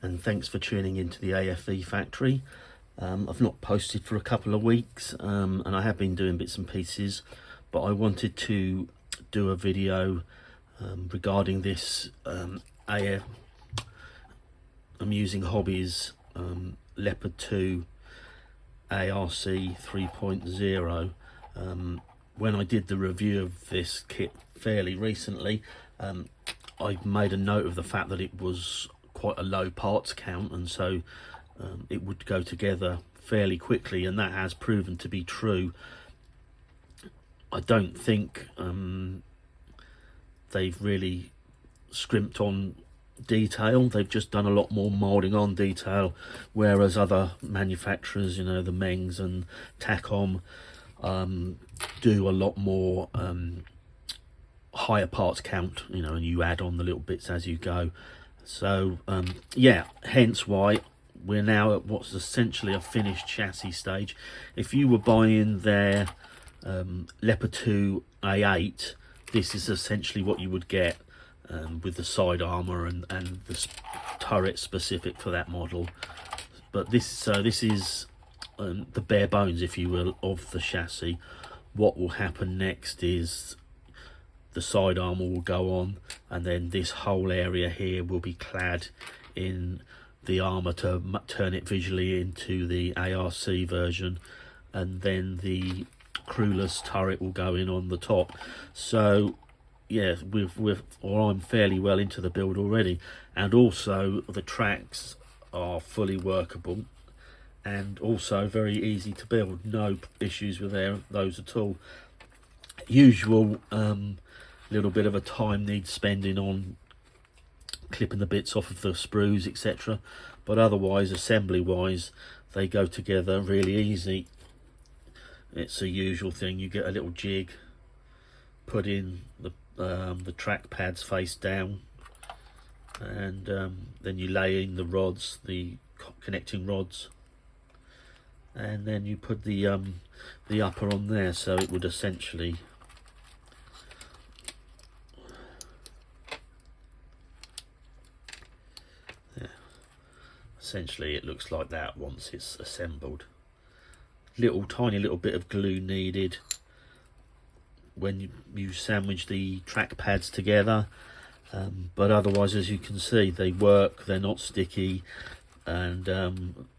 and thanks for tuning into the AFE factory. I've not posted for a couple of weeks, and I have been doing bits and pieces, but I wanted to do a video regarding this Amusing Hobbies Leopard 2 ARC 3.0. When I did the review of this kit fairly recently, I made a note of the fact that it was quite a low parts count, and so it would go together fairly quickly, and that has proven to be true. I don't think they've really scrimped on detail. They've just done a lot more moulding on detail, whereas other manufacturers, you know, the Mengs and Takom, do a lot more higher parts count, you know, and you add on the little bits as you go. So yeah, hence why we're now at what's essentially a finished chassis stage. If you were buying their Leopard 2 A8, this is essentially what you would get, with the side armour and the turret specific for that model. But this is the bare bones, if you will, of the chassis. What will happen next is the side armour will go on, and then this whole area here will be clad in the armour to turn it visually into the ARC version, and then the crewless turret will go in on the top. So yeah, I'm fairly well into the build already, and also the tracks are fully workable and also very easy to build. No issues with those at all. Usual little bit of a time needs spending on clipping the bits off of the sprues, etc., but otherwise, assembly wise, they go together really easy. It's a usual thing. You get a little jig, put in the track pads face down, and then you lay in the rods, the connecting rods, and then you put the upper on there, so it would essentially it looks like that once it's assembled. Tiny little bit of glue needed when you sandwich the track pads together, but otherwise, as you can see, they work. They're not sticky, and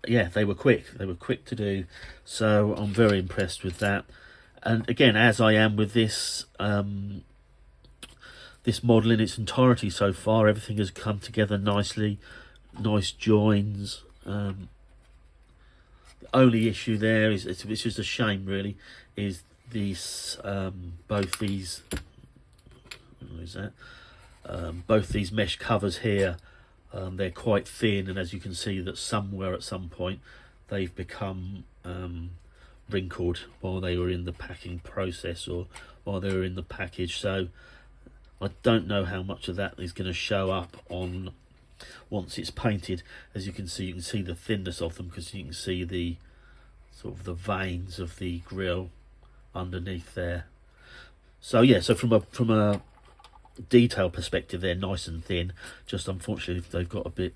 yeah, they were quick to do, so I'm very impressed with that. And again, as I am with this this model in its entirety so far, everything has come together nicely. Nice joins. The only issue there is, which is a shame really, is these both these both these mesh covers here. They're quite thin, and as you can see, that somewhere at some point they've become wrinkled while they were in the packing process, or while they were in the package. So I don't know how much of that is going to show up on once it's painted. As you can see the thinness of them, because you can see the sort of the veins of the grill underneath there. So yeah, so from a detail perspective, they're nice and thin. Just unfortunately, they've got a bit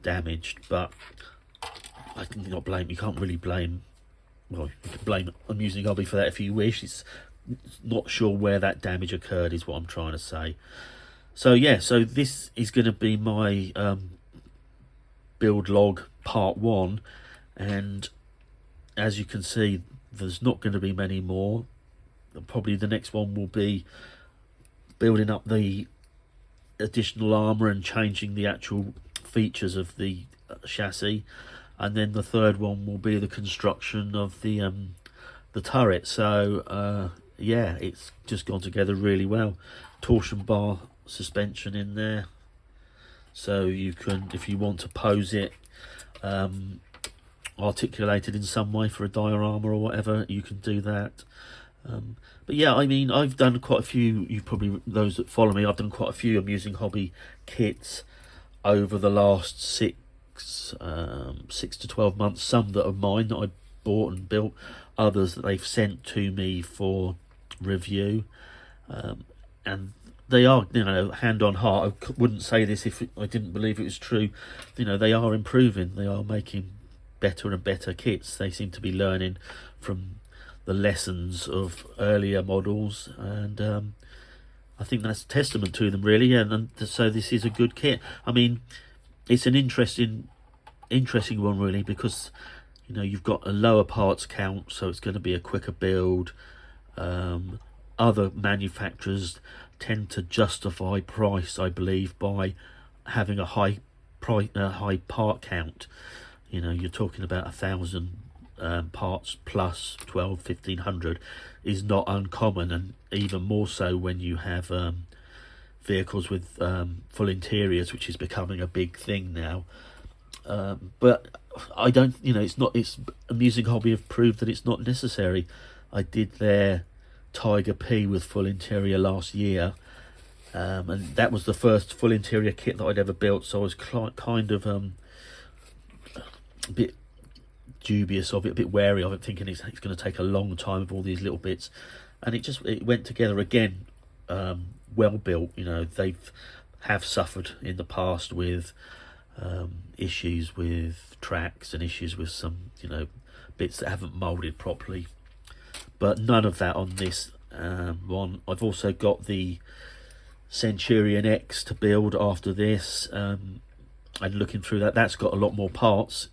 damaged, but I can not blame. You can't really blame. Well, you can blame Amusing Hobby for that if you wish. It's not sure where that damage occurred, is what I'm trying to say. So yeah, so this is going to be my build log part 1, and as you can see, there's not going to be many more. Probably the next one will be building up the additional armour and changing the actual features of the chassis, and then the third one will be the construction of the turret. So yeah, it's just gone together really well. Torsion bar suspension in there, so you can, if you want to pose it articulated in some way for a diorama or whatever, you can do that. But yeah, I mean, I've done quite a few, you probably, those that follow me, I've done quite a few Amusing Hobby kits over the last 6 to 12 months. Some that are mine that I bought and built, others that they've sent to me for review, and they are, you know, hand on heart, I wouldn't say this if I didn't believe it was true. You know, they are improving. They are making better and better kits. They seem to be learning from the lessons of earlier models, and I think that's a testament to them, really. And so this is a good kit. I mean, it's an interesting one, really, because, you know, you've got a lower parts count, so it's going to be a quicker build. Other manufacturers tend to justify price, I believe, by having a high part count. You know, you're talking about 1,000 parts plus 1,500 is not uncommon, and even more so when you have vehicles with full interiors, which is becoming a big thing now. But I don't, you know, it's Amusing Hobby have proved that it's not necessary. I did their Tiger P with full interior last year, and that was the first full interior kit that I'd ever built, so I was kind of a bit dubious of it, a bit wary of it, thinking it's going to take a long time with all these little bits, and it went together again, well built. You know, have suffered in the past with issues with tracks and issues with some, you know, bits that haven't moulded properly, but none of that on this one. I've also got the Centurion X to build after this, and looking through that's got a lot more parts,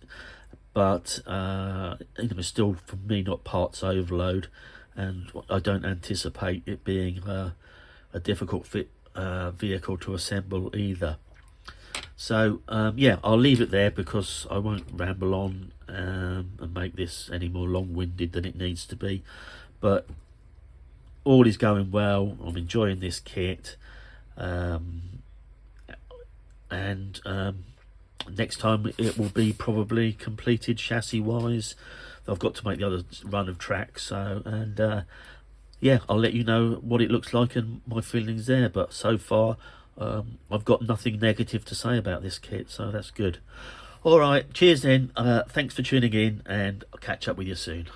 but you know, it's still, for me, not parts overload, and I don't anticipate it being a difficult vehicle to assemble either. So yeah, I'll leave it there because I won't ramble on and make this any more long-winded than it needs to be. But all is going well. I'm enjoying this kit, and next time it will be probably completed chassis wise. I've got to make the other run of tracks, so, and yeah, I'll let you know what it looks like and my feelings there. But so far I've got nothing negative to say about this kit, so that's good. All right, cheers then. Thanks for tuning in, and I'll catch up with you soon.